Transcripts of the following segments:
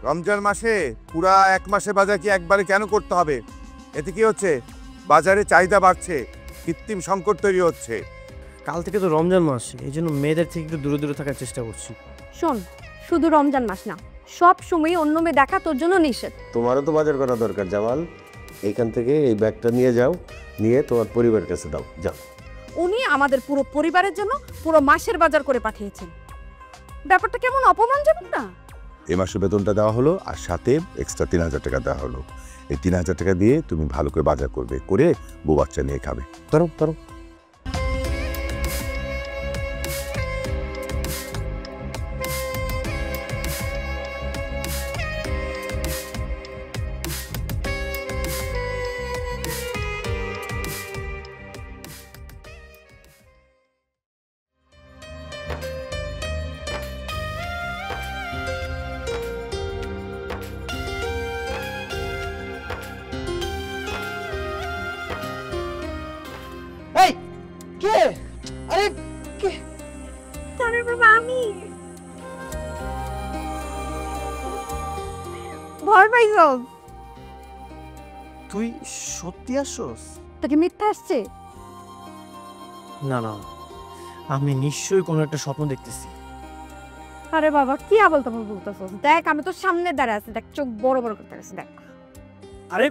রমজান মাসে পুরা 1 মাসের বাজার কি একবারে কেন করতে হবে? এতে কি হচ্ছে? বাজারে চাহিদা বাড়ছে, কৃত্রিম সংকট তৈরি হচ্ছে। কাল থেকে তো রমজান মাস, এই জন্য মেয়েদের থেকে একটু দূরে দূরে থাকার চেষ্টা করছি। শোন, শুধু রমজান মাস না, সব সময় অন্য মেয়ে দেখা তোর জন্য নিষেধ। তোমারও তো বাজার করা দরকার জামাল। এইখান থেকে এই ব্যাগটা নিয়ে যাও, নিয়ে তোমার পরিবারের কাছে দাও, যাও। উনি আমাদের পুরো পরিবারের জন্য পুরো মাসের বাজার করে পাঠিয়েছেন। ব্যাপারটা কেমন অপমানজনক না? এ মাসে বেতনটা দেওয়া হলো, আর সাথে এক্সট্রা 3000 টাকা দেওয়া হলো। এই 3000 টাকা দিয়ে তুমি ভালো করে বাজার করবে, করে বউ বাচ্চা নিয়ে খাবে। করো করো। এই কে? আরে কে? আরে বাবা, আমি ভয় পাইছো? তুই সত্যি আসছস? তোকে মিথ্যা আসছে? না না, আমি নিশ্চয়ই কোনো একটা স্বপ্ন দেখতেছি। আরে বাবা, কি আবল তাবল বলতেছস? দেখ, আমি তো সামনে দাঁড়ায় আছি, দেখ চোখ বড় বড় করতে আছে, দেখ। আরে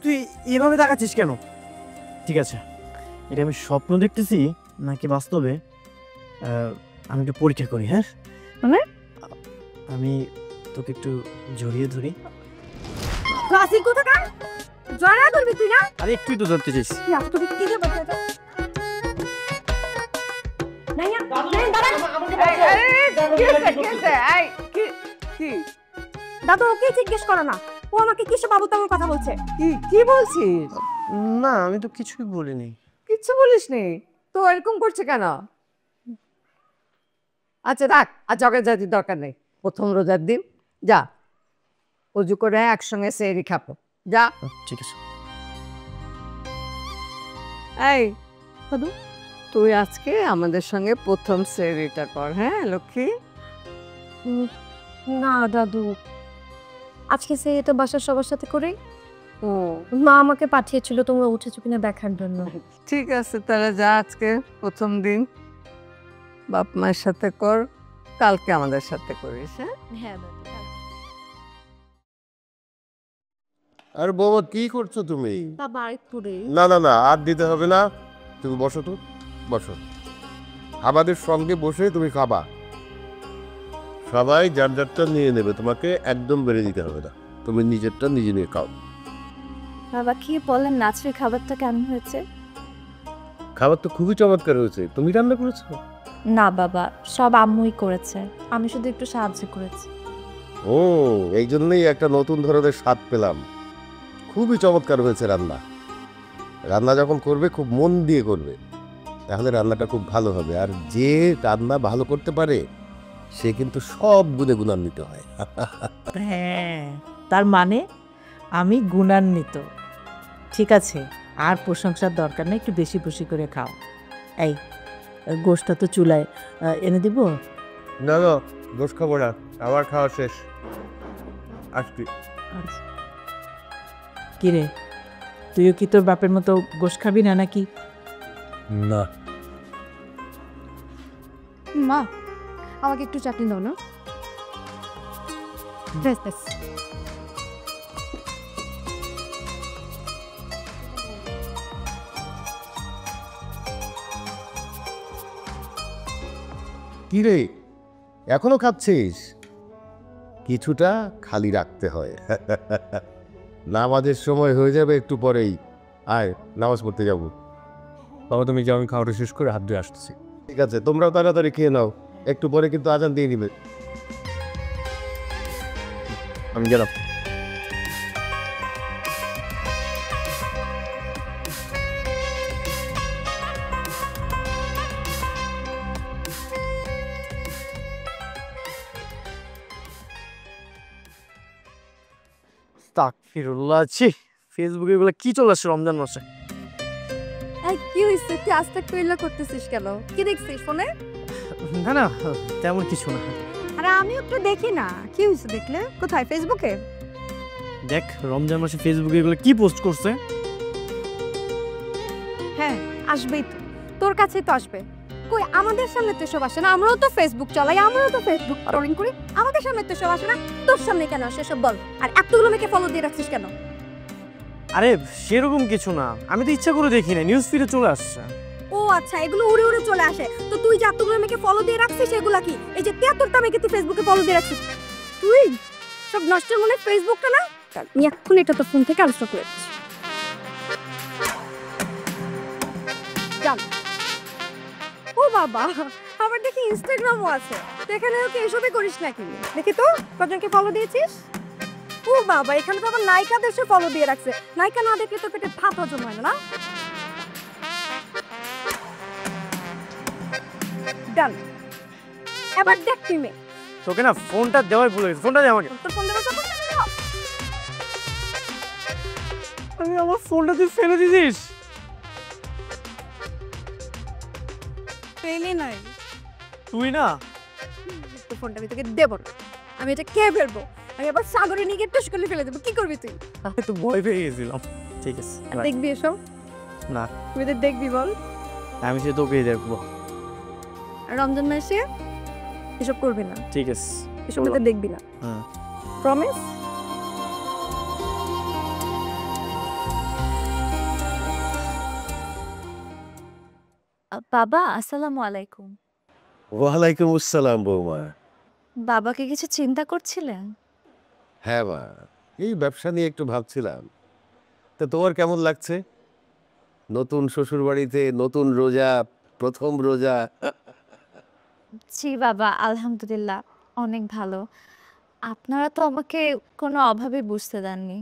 তুই এভাবে তাকাচ্ছিস কেন? ঠিক আছে, এটা আমি স্বপ্ন দেখতেছি নাকি বাস্তবে আমি একটু পরীক্ষা করি। হ্যাঁ মানে? আমি তোকে একটু জড়িয়ে ধরি। ক্লাসিক কথা কার জড়া করবি তুই না? আরে একটুই তো ধরতে চাইছি। কি আজ তোকে কি দেব? নাইয়া দাদা, ওকে জিজ্ঞেস করো না, ও আমাকে কিসব আবল তাবল কথা বলছে। কি বলছিস? না, আমি তো কিছুই বলিনি। কিচ্ছু বলিসনি তো, এরকম করছে কেন? আচ্ছা রাখ, আর জগের জাতির দরকার নেই। প্রথম রোজার দিন যা, অজু করে একসঙ্গে সেহরি খাবো, যা। ঠিক আছে। এই দাদু, তুই আজকে আমাদের সঙ্গে প্রথম সেহরিটা কর, হ্যাঁ লক্ষ্মী? না দাদু, আজকে সে তো বাসার সবার সাথে করে ও মা আমাকে পাঠিয়েছিল তোমরা উঠেছো কিনা দেখার জন্য। ঠিক আছে, তাহলে যা, আজকে প্রথম দিন বাপ মায়ের সাথে কর, কালকে আমাদের সাথে করিস। হ্যাঁ হ্যাঁ দাদু। আর বৌমা কি করছো তুমি? বাবা আরেকটু রে। না না না, আর দিতে হবে না। তুমি বসো তো, বসো। আমাদের সঙ্গে বসে তুমি খাবা। সবাই যার যারটা নিয়ে নেবে, তোমাকে একদম বেড়ে দিতে হবে না। তুমি নিজেরটা নিজে নিয়ে খাও। বাবা কি বলেন, নাচের খাবারটা কেমন হয়েছে? খাবার তো খুবই চমৎকার হয়েছে। তুমি রান্না করেছো? না বাবা, সব আম্মুই করেছে, আমি শুধু একটু সাহায্য করেছি। ও, এই জন্যই একটা নতুন ধরনের স্বাদ পেলাম। খুবই চমৎকার হয়েছে রান্না। রান্না যখন করবে খুব মন দিয়ে করবে, তাহলে রান্নাটা খুব ভালো হবে। আর যে রান্না ভালো করতে পারে সে কিন্তু সব গুণে গুণান্বিত হয়। হ্যাঁ, তার মানে আমি গুণান্বিত। ঠিক আছে, আর প্রশংসার দরকার নেই, একটু বেশি বেশি করে খাও। এই গোশটা তো চুলায় এনে দিব। না না, দোষ খাবো না, আমার খাওয়া শেষ। আসছি। কিরে, তুইও কি তোর বাপের মতো গোশ খাবি না নাকি? না। মা, আমাকে একটু চাটনি দাও না। ব্যাস ব্যাস। কি রে, এখনো খাচ্ছিস? কিছুটা খালি রাখতে হয়। নামাজের সময় হয়ে যাবে একটু পরেই। আয়, নামাজ পড়তে যাবো। বাবা তুমি যাও, আমি খাওয়াটা শেষ করে হাত ধুয়ে আসতেছি। ঠিক আছে, তোমরাও তাড়াতাড়ি খেয়ে নাও, একটু পরে কিন্তু আজান দিয়ে নিবে। আমি গেলাম। আস্তাগফিরুল্লাহ, ছি, ফেসবুকে এগুলো কি চলে আসছে রমজান মাসে? এই কি হইছে, তুই আস্তে কইলা করতেছিস কেন? কি দেখছিস ফোনে? না না, তেমন কিছু না। আরে আমি একটু দেখি না, কি হয়েছে দেখলে? কোথায়, ফেসবুকে? দেখ রমজান মাসে ফেসবুকে এগুলো কি পোস্ট করছে। হ্যাঁ আসবেই তো, তোর কাছে তো আসবে। কই আমাদের সামনে তো সব আসে না, আমরাও তো ফেসবুক চালাই, আমরাও তো ফেসবুক ট্রলিং করি, আমাদের সামনে তো সব আসে না, তোর সামনে কেন আসে সব বল। আর এতগুলো মেয়েকে ফলো দিয়ে রাখছিস কেন? আরে সেরকম কিছু না, আমি তো ইচ্ছা করে দেখি না, নিউজ ফিডে চলে আসছে। ও আচ্ছা, এগুলো উড়ে উড়ে চলে আসে। তো তুই যে এতগুলো মেয়েকে ফলো দিয়ে রাখছিস এগুলা কি? এই যে 73টা মেয়েকে তুই ফেসবুকে ফলো দিয়ে রাখছিস, তুই সব নষ্টের মনে ফেসবুকটা না? আমি এখন এটা তোর ফোন থেকে আনস্টল করে দিচ্ছি। যান। ও বাবা, আবার দেখি ইনস্টাগ্রামও আছে, তো এখানেও কি এসবই করিস নাকি? দেখি তো কজনকে ফলো দিয়েছিস। ও বাবা, এখানে তো আবার নায়িকাদের সে ফলো দিয়ে রাখছে। নায়িকা না দেখলে তো পেটে ভাত হজম হয় না। ডান। এবার দেখ তুই মেয়ে, তোকে না ফোনটা দেওয়াই ভুলে গেছি, ফোনটা দে আমাকে। তোর ফোন দেবো তো? আমি আমার ফোনটা তুই ফেলে দিছিস। পেলে নাই তুই না, তোর ফোনটা আমি তোকে দেবো না, আমি এটা কে ফেলবো? আমি আবার সাগরে নিয়ে গিয়ে টুস করে ফেলে দেবো, কি করবি তুই? আমি তো ভয় পেয়ে গেছিলাম। ঠিক আছে রাখ। দেখবি এসব? না তুই তো দেখবি বল। আমি সে তোকেই দেখবো। আর রমজান মাসে এসব করবি না, ঠিক আছে এসব তো দেখবি না, হ্যাঁ। প্রমিস? বাবা আসসালামু আলাইকুম। ওয়ালাইকুম আসসালাম বৌমা। বাবাকে কিছু চিন্তা করছিলেন? হ্যাঁ মা, এই ব্যবসা নিয়ে একটু ভাবছিলাম। তা তোমার কেমন লাগছে? নতুন শ্বশুর বাড়িতে নতুন রোজা, প্রথম রোজা। জি বাবা, আলহামদুলিল্লাহ অনেক ভালো। আপনারা তো আমাকে কোনো অভাবে বুঝতে দেননি।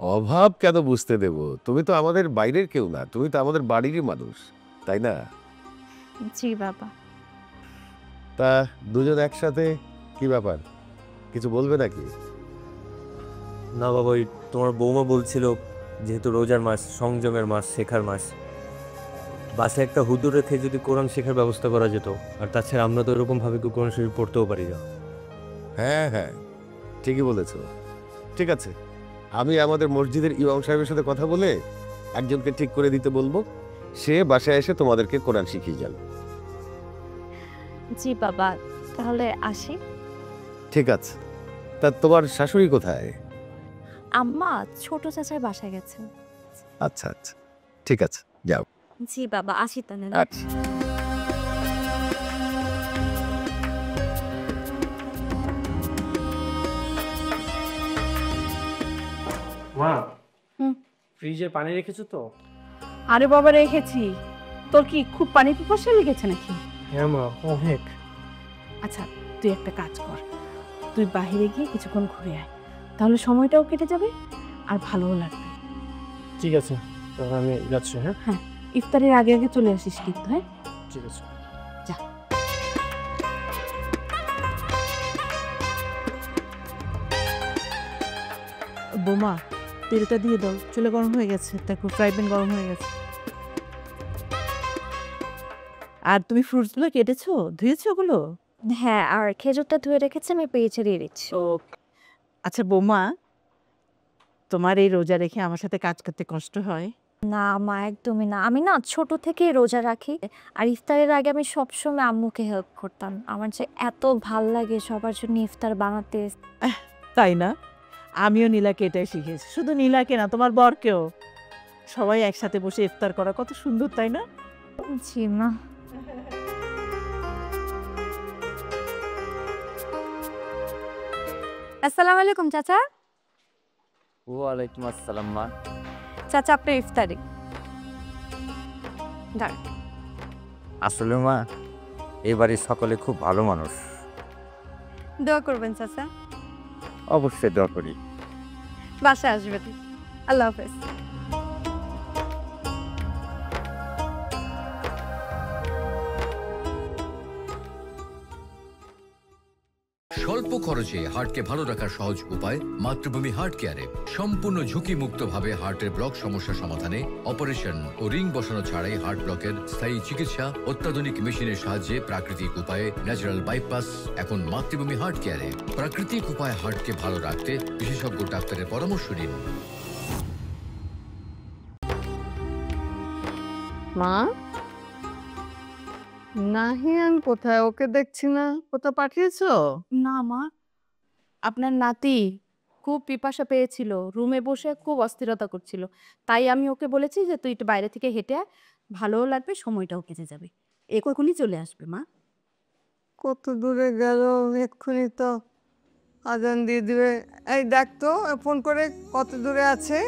অভাব কেন বুঝতে দেব? তুমি তো আমাদের বাইরের কেউ না, তুমি তো আমাদের বাড়িরই মানুষ, তাই না? জি বাবা। তা দুজন একসাথে কি ব্যাপার, কিছু বলবে নাকি? না বাবা, ওই তোমার বৌমা বলছিল যেহেতু রোজার মাস, সংযমের মাস, শেখার মাস, বাসায় একটা হুজুর রেখে যদি কোরআন শেখার ব্যবস্থা করা যেত। আর তাছাড়া আমরা তো এরকমভাবে কোরআন শরীফ পড়তেও পারি না। হ্যাঁ হ্যাঁ, ঠিকই বলেছ। ঠিক আছে, আমি আমাদের মসজিদের ইমাম সাহেবের সাথে কথা বলে একজনকে ঠিক করে দিতে বলবো, সে বাসায় এসে তোমাদেরকে কোরআন শিখিয়ে যাবে। জি বাবা, তাহলে আসি। ঠিক আছে। তা তোমার শাশুড়ি কোথায়? আম্মা ছোট চাচার বাসায় গেছে। আচ্ছা আচ্ছা, ঠিক আছে, যাও। জি বাবা, আসি তাহলে। আচ্ছা। মা, হুম। ফ্রিজে পানি রেখেছো তো? আরে বাবা রেখেছি। তোর কি খুব পানি পিপাসা লেগেছে নাকি? হ্যাঁ মা, অনেক। আচ্ছা তুই একটা কাজ কর, তুই বাইরে গিয়ে কিছুক্ষণ ঘুরে আয়, তাহলে সময়টাও কেটে যাবে আর ভালোও লাগবে। ঠিক আছে, তাহলে আমি যাচ্ছি। হ্যাঁ হ্যাঁ, ইফতারের আগে আগে চলে আসিস কিন্তু। হ্যাঁ ঠিক আছে। যা। বোমা, তেলটা দিয়ে দাও, চুলে গরম হয়ে গেছে, দেখো ফ্রাই প্যান গরম হয়ে গেছে। আর তুমি ফ্রুটসগুলো কেটেছো, ধুয়েছো ওগুলো? হ্যাঁ, আর খেজুরটা ধুয়ে রেখেছি, আমি পেঁচে দিয়ে দিচ্ছি। আচ্ছা বোমা, তোমার এই রোজা রেখে আমার সাথে কাজ করতে কষ্ট হয়? না মা, একদমই না। আমি না ছোট থেকেই রোজা রাখি, আর ইফতারের আগে আমি সবসময় আম্মুকে হেল্প করতাম। আমার যে এত ভাল লাগে সবার জন্য ইফতার বানাতে। তাই না? আমিও নীলাকে এটাই শিখেছি। শুধু নীলাকে না, তোমার বরকেও। সবাই একসাথে বসে ইফতার করা কত সুন্দর, তাই না? জি মা। আসসালামু আলাইকুম চাচা। ওয়ালাইকুম আসসালাম মা। চাচা আপনার ইফতারি। আসলে মা, এই বাড়ির সকলে খুব ভালো মানুষ। দোয়া করবেন চাচা। অবশ্যই দোয়া করি। বাসায় আসবেন। আল্লাহ হাফেজ। স্বল্প খরচে হার্টকে ভালো রাখার সহজ উপায় মাতৃভূমি হার্ট কেয়ারে। সম্পূর্ণ ঝুঁকিমুক্তভাবে হার্টের ব্লক সমস্যা সমাধানে অপারেশন ও রিং বসানো ছাড়াই হার্ট ব্লকের স্থায়ী চিকিৎসা অত্যাধুনিক মেশিনের সাহায্যে প্রাকৃতিক উপায়ে ন্যাচারাল বাইপাস এখন মাতৃভূমি হার্ট কেয়ারে। প্রাকৃতিক উপায়ে হার্টকে ভালো রাখতে বিশেষজ্ঞ ডাক্তারের পরামর্শ নিন। মা, নাহিয়ান কোথায়? ওকে দেখছি না। কোথাও পাঠিয়েছো? না মা, আপনার নাতি খুব পিপাসা পেয়েছিল, রুমে বসে খুব অস্থিরতা করছিল, তাই আমি ওকে বলেছি যে তুই একটু বাইরে থেকে হেঁটে আয়, ভালোও লাগবে, সময়টাও কেটে যাবে। এখনই চলে আসবে মা। কত দূরে গেল? এক্ষুনি তো আজান দিয়ে দিবে। এই দেখ তো ফোন করে কত দূরে আছে।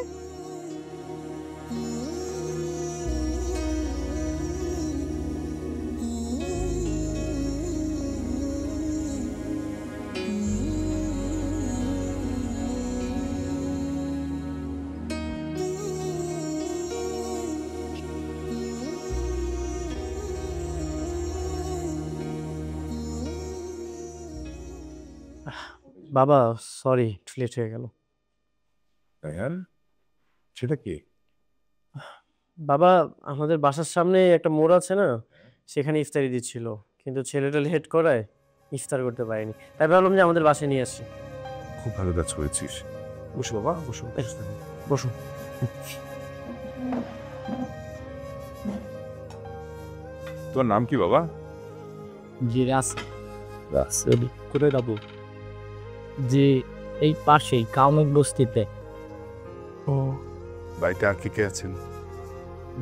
বাবা সরি, একটু লেট হয়ে গেল। রায়হান, সেটা কি? বাবা, আমাদের বাসার সামনে একটা মোড় আছে না, সেখানে ইফতারি দিচ্ছিল, কিন্তু ছেলেটা লেট করায় ইফতার করতে পারেনি, তাই ভাবলাম যে আমাদের বাসায় নিয়ে আসি। খুব ভালো কাজ করেছিস। বসো বাবা, বসো বসুন। তোমার নাম কি বাবা? জি কোথায় যাবো? যে এই পাশেই কাউমেক বস্তিতে। ও, বাড়িতে আর কে আছেন?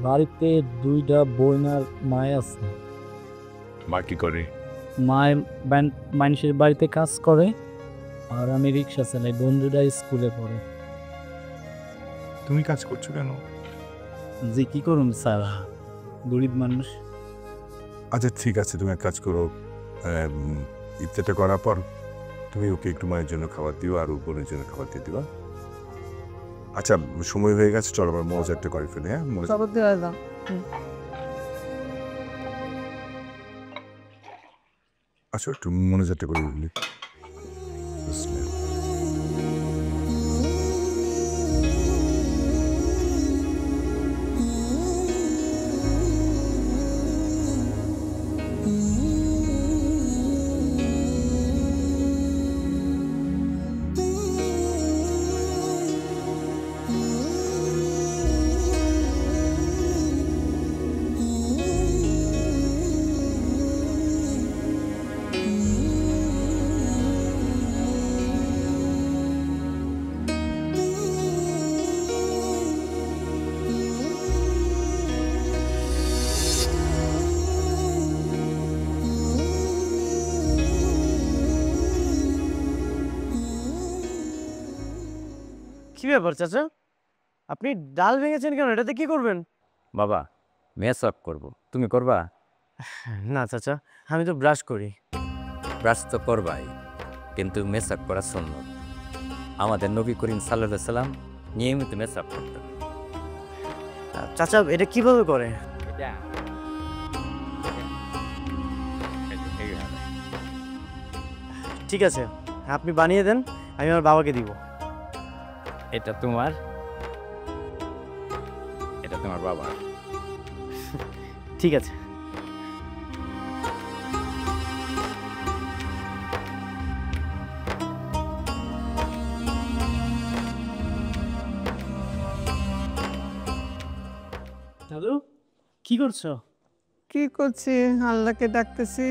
বাড়িতে দুইটা বোনার মায় আছে। মা কি করে? মায় মানুষের বাড়িতে কাজ করে, আর আমি রিক্সা চালাই। বন্ধুরা স্কুলে পড়ে। তুমি কাজ করছো কেন? যে কি করুন স্যার, গরিব মানুষ। আচ্ছা ঠিক আছে, তুমি এক কাজ করো, ইফতারটা করার পর তুমি ওকে একটু মায়ের জন্য খাবার দিও আর বোনের জন্য খাবার দিয়ে দিবা। আচ্ছা সময় হয়ে গেছে, চলো আবার মজারটা করে ফেলে। হ্যাঁ, খবর দেওয়া দাও। আচ্ছা একটু মনোজারটা করে দিলি। কি ব্যাপার চাচা, আপনি ডাল ভেঙেছেন কেন? এটাতে কি করবেন? বাবা, মেস ওয়াক করবো, তুমি করবা? না চাচা, আমি তো ব্রাশ করি। ব্রাশ তো করবাই, কিন্তু মেস ওয়াক করা সুন্নত। আমাদের নবী করিম সাল্লাল্লাহু আলাইহি সাল্লাম নিয়মিত মেস ওয়াক করতেন। চাচা এটা কিভাবে করে? ঠিক আছে, আপনি বানিয়ে দেন, আমি আমার বাবাকে দিব। এটা তোমার, এটা তোমার বাবা। ঠিক আছে। দাদু কি করছো? কি করছি? আল্লাহকে ডাকতেছি।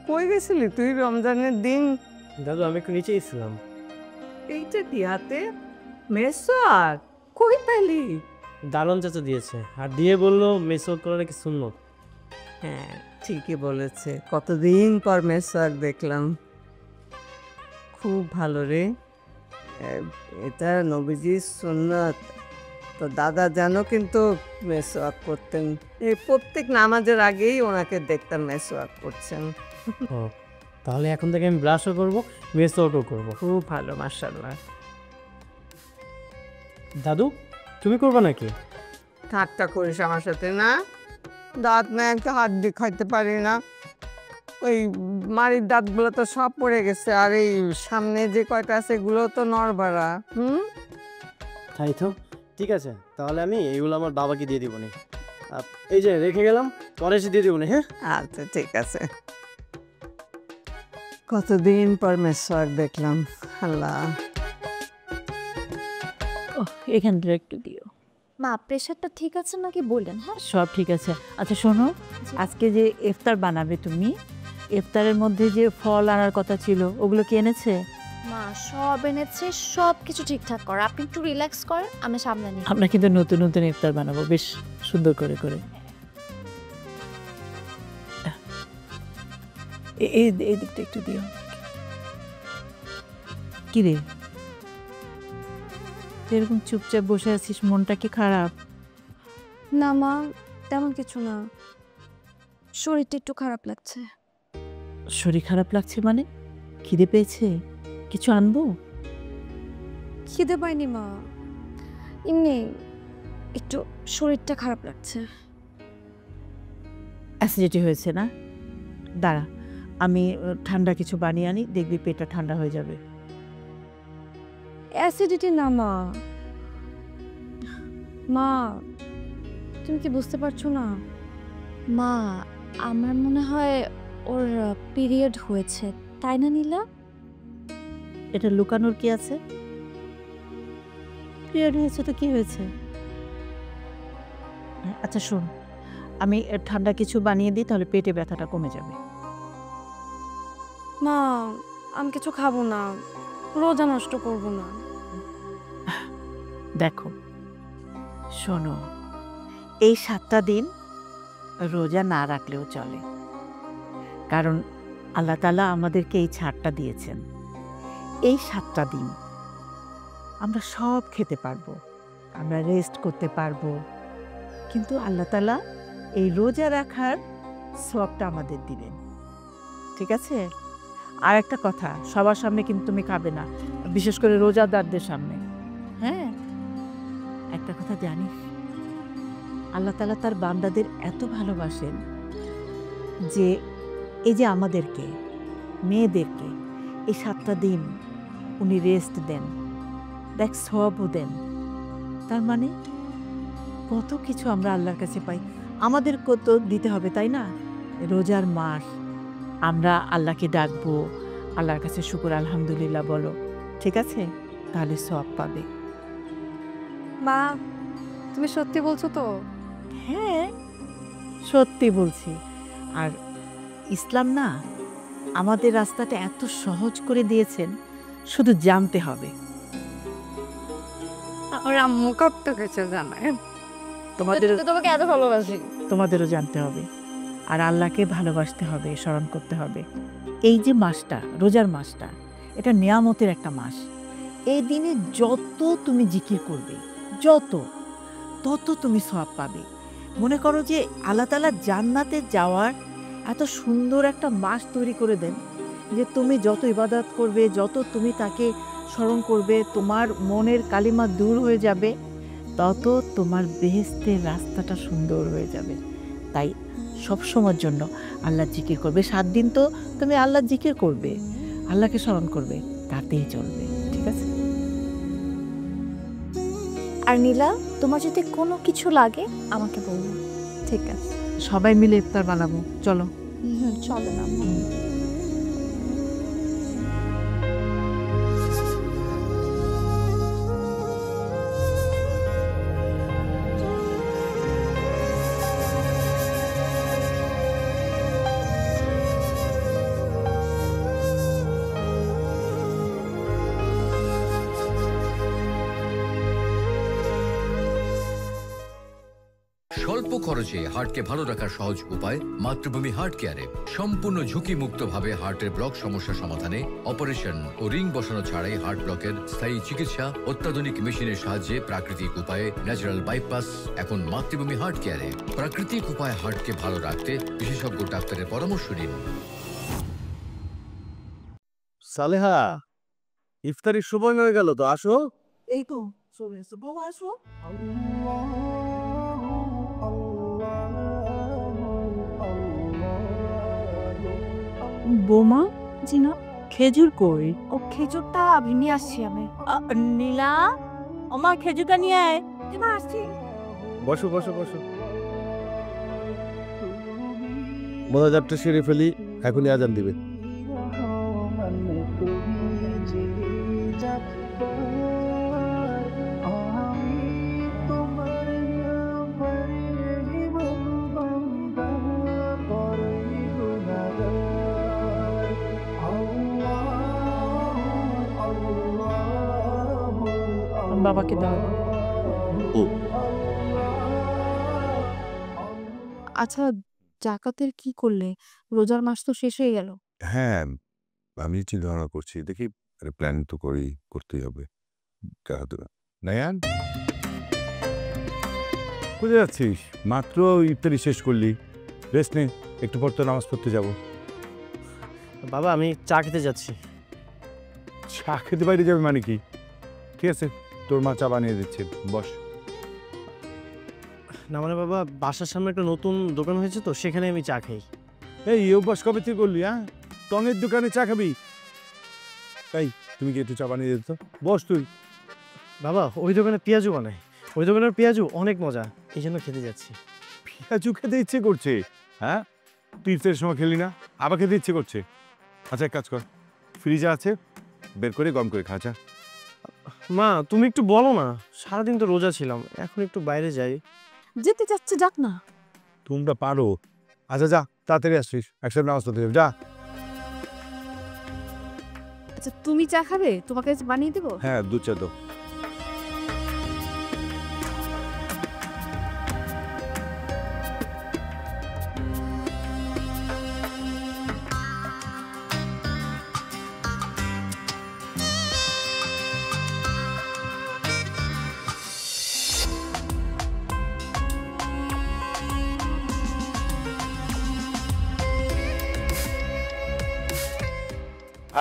কই গেছিলি তুই রমজানের দিন? দাদু আমি একটু নিচেই ছিলাম। এইটা কি হাতে? মেসওয়াক কই পেলি? দারুণ চাচা দিয়েছে, আর দিয়ে বললো মেসওয়াক করা নাকি সুন্নত। হ্যাঁ ঠিকই বলেছে, কতদিন পর মেসওয়াক দেখলাম। খুব ভালো রে, এটা নবীজির সুন্নত। তো দাদা জানো কিন্তু মেসওয়াক করতেন, এই প্রত্যেক নামাজের আগেই ওনাকে দেখতাম মেসওয়াক করছেন। ও, তাহলে এখন থেকে আমি ব্রাশও করবো, মেসওয়াকও করবো। খুব ভালো, মাশাআল্লাহ। দাদু তুমি করবা নাকি? ঠাট্টা করিস আমার সাথে না? দাঁত না একটা হাত দিয়ে খাইতে পারি না। ওই মাড়ির দাঁতগুলো তো সব পড়ে গেছে, আর এই সামনে যে কয়টা আছে এগুলো তো নড়বড়া। তাই তো, ঠিক আছে, তাহলে আমি এইগুলো আমার বাবাকে দিয়ে দিব নি। এই যে রেখে গেলাম, পরে এসে দিয়ে দিব নি। হ্যাঁ আচ্ছা ঠিক আছে। কতদিন পর মেসওয়াক দেখলাম। আল্লাহ, এখানটা একটু দিও। মা প্রেশারটা ঠিক আছে নাকি বললেন? হ্যাঁ সব ঠিক আছে। আচ্ছা শোনো, আজকে যে ইফতার বানাবে তুমি, ইফতারের মধ্যে যে ফল আনার কথা ছিল ওগুলো কি এনেছে? মা সব এনেছে, সব কিছু ঠিকঠাক কর, আপনি একটু রিল্যাক্স করেন, আমি সামনে নিই। আমরা কিন্তু নতুন নতুন ইফতার বানাবো বেশ সুন্দর করে করে। এই দিকটা একটু দিও। কি রে, এরকম চুপচাপ বসে আছিস, মনটা কি খারাপ? না মা, তেমন কিছু না, শরীরটা একটু খারাপ লাগছে। শরীর খারাপ লাগছে মানে? খিদে পেয়েছে? কিছু আনবো? খিদে পাইনি মা, এমনি একটু শরীরটা খারাপ লাগছে। অ্যাসিডিটি হয়েছে না? দাঁড়া, আমি ঠান্ডা কিছু বানিয়ে আনি, দেখবি পেটটা ঠান্ডা হয়ে যাবে। অ্যাসিডিটি না মা, মা তুমি কি বুঝতে পারছো না? মা আমার মনে হয় ওর পিরিয়ড হয়েছে, তাই না নীলা? এটা লুকানোর কি আছে? পিরিয়ড হয়েছে তো কি হয়েছে? আচ্ছা শোন, আমি ঠান্ডা কিছু বানিয়ে দিই, তাহলে পেটে ব্যথাটা কমে যাবে। মা আমি কিছু খাবো না, রোজা নষ্ট করব না। দেখো শোনো, এই 7টা দিন রোজা না রাখলেও চলে, কারণ আল্লাহ তাআলা আমাদেরকে এই ছাড়টা দিয়েছেন। এই 7টা দিন আমরা সব খেতে পারবো, আমরা রেস্ট করতে পারবো, কিন্তু আল্লাহ তাআলা এই রোজা রাখার সওয়াবটা আমাদের দিবেন। ঠিক আছে? আর একটা কথা, সবার সামনে কিন্তু তুমি খাবে না, বিশেষ করে রোজাদারদের সামনে। হ্যাঁ, একটা কথা জানিস, আল্লাহ তাআলা তার বান্দাদের এত ভালোবাসেন যে এই যে আমাদেরকে, মেয়েদেরকে এই 7টা দিন উনি রেস্ট দেন, দেখ সওয়াবও দেন। তার মানে কত কিছু আমরা আল্লাহর কাছে পাই, আমাদের কত দিতে হবে, তাই না? রোজার মাস, আমরা আল্লাহকে ডাকবো, আল্লাহর কাছে শুকর আলহামদুলিল্লাহ বলো, ঠিক আছে? তাহলে সওয়াব পাবে। মা তুমি সত্যি বলছো তো? হ্যাঁ সত্যি বলছি। আর ইসলাম না আমাদের রাস্তাটা এত সহজ করে দিয়েছেন, শুধু জানতে হবে। আমার আম্মু কত কিছু জানে, তোমাকে এত ভালোবাসি, তোমাদেরও জানতে হবে, আর আল্লাহকে ভালোবাসতে হবে, স্মরণ করতে হবে। এই যে মাসটা, রোজার মাসটা, এটা নিয়ামতের একটা মাস। এই দিনে যত তুমি জিকির করবে, তত তুমি সওয়াব পাবে। মনে করো যে আল্লাহ তাআলা জান্নাতে যাওয়ার এত সুন্দর একটা মাস তৈরি করে দেন, যে তুমি যত ইবাদত করবে, যত তুমি তাকে স্মরণ করবে, তোমার মনের কালিমা দূর হয়ে যাবে, তত তোমার বেহেশতের রাস্তাটা সুন্দর হয়ে যাবে। তাই সবসময়ের জন্য আল্লাহ জিকির করবে। 7 দিন তো তুমি আল্লাহ জিকির করবে, আল্লাহকে স্মরণ করবে, তাতেই চলবে। ঠিক আছে? আর নীলা, তোমার যদি কোনো কিছু লাগে আমাকে বলো। ঠিক আছে, সবাই মিলে ইফতার বানাবো, চলো। চলো না। স্বল্প খরচে হার্টকে ভালো রাখার সহজ উপায় মাতৃভূমি হার্ট কেয়ারে। সম্পূর্ণ ঝুঁকিমুক্তভাবে হার্টের ব্লক সমস্যা সমাধানে, অপারেশন ও রিং বসানো ছাড়াই হার্ট ব্লকের স্থায়ী চিকিৎসা, অত্যাধুনিক মেশিনের সাহায্যে, প্রাকৃতিক উপায়ে ন্যাচারাল বাইপাস, এখন মাতৃভূমি হার্ট কেয়ারে। প্রাকৃতিক উপায়ে হার্টকে ভালো রাখতে বিশেষজ্ঞ ডাক্তারের পরামর্শ নিন। সালেহা, ইফতারির সময় হয়ে গেল তো, আসো। এই তো চলে এসো, বাবা আসো। বৌমা জি না খেজুর কই? ও খেজুরটা নিয়ে আসছি আমি। নীলা আমার খেজুরটা নিয়ে আয়। মা আসছি। বসো বসো বসো। মোনাজাতটা সেরে ফেলি, এখনই আজান দিবে। বাবাকে দাও। আচ্ছা, জাকাতের কি করলে? রোজার মাস তো শেষ হয়ে গেল। হ্যাঁ, আমি চিন্তা ভাবনা করছি, দেখি প্ল্যান তো করতেই হবে। নায়ান, কোথায় যাচ্ছিস? মাত্র ইফতারি শেষ করলি, রেস্ট নে, একটু পর তো নামাজ পড়তে যাব। বাবা আমি চা খেতে যাচ্ছি। চা খেতে বাইরে যাবে মানে কি? ঠিক আছে, তোর মা চা বানিয়ে দিচ্ছে, বস। না মানে বাবা, বাসার সামনে একটা নতুন দোকান হয়েছে তো, সেখানে আমি চা খাই। এই অভ্যাস কবে থেকে করলি? হ্যাঁ, টঙের দোকানে চা খাবি? এই তুমি কি একটু চা বানিয়ে দিত? বস তুই। বাবা ওই দোকানে পেঁয়াজু বানায়, ওই দোকানের পেঁয়াজু অনেক মজা, এই জন্য খেতে যাচ্ছি। পেঁয়াজু খেতে ইচ্ছে করছে? হ্যাঁ, তুই ইফতারের সময় খেলি না, আবার খেতে ইচ্ছে করছে। আচ্ছা এক কাজ কর, ফ্রিজে আছে, বের করে গরম করে খা চা। মা তুমি একটু বলো না, সারাদিন তো রোজা ছিলাম, এখন একটু বাইরে যাই। যেতে যাচ্ছে, যাক না। তোমরা পারো। আচ্ছা যা, তাড়াতাড়ি আসছিস, একসাথে নামাজ পড়তে যাবে, যা। আচ্ছা তুমি চা খাবে? তোমাকে বানিয়ে দেবো? হ্যাঁ, দুধ চা দাও।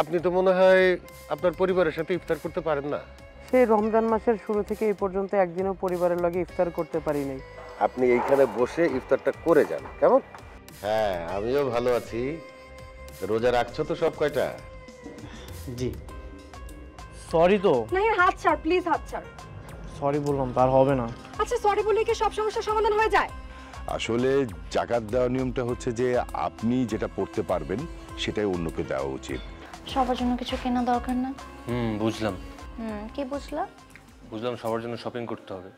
আপনি তো মনে হয় আপনার পরিবারের সাথে ইফতার করতে পারেন না। সেই রমজান মাসের শুরু থেকে এই পর্যন্ত একদিনও পরিবারের লগে ইফতার করতে পারি নাই। আপনি এইখানে বসে ইফতারটা করে যান, কেমন? হ্যাঁ, আমিও ভালো আছি। রোজা রাখছো তো সব কয়টা? জি। সরি তো। না হাত ছাড় প্লিজ, হাত ছাড়। সরি বললাম, তার হবে না। আচ্ছা সরি বলে কি সব সমস্যার সমাধান হয়ে যায়? আসলে জাকাত দেওয়ার নিয়মটা হচ্ছে যে আপনি যেটা পড়তে পারবেন সেটাই অন্যকে দেওয়া উচিত। সবার জন্য কিছু কেনা দরকার না? বুঝলাম। কি বুঝলা? বুঝলাম সবার জন্য শপিং করতে হবে।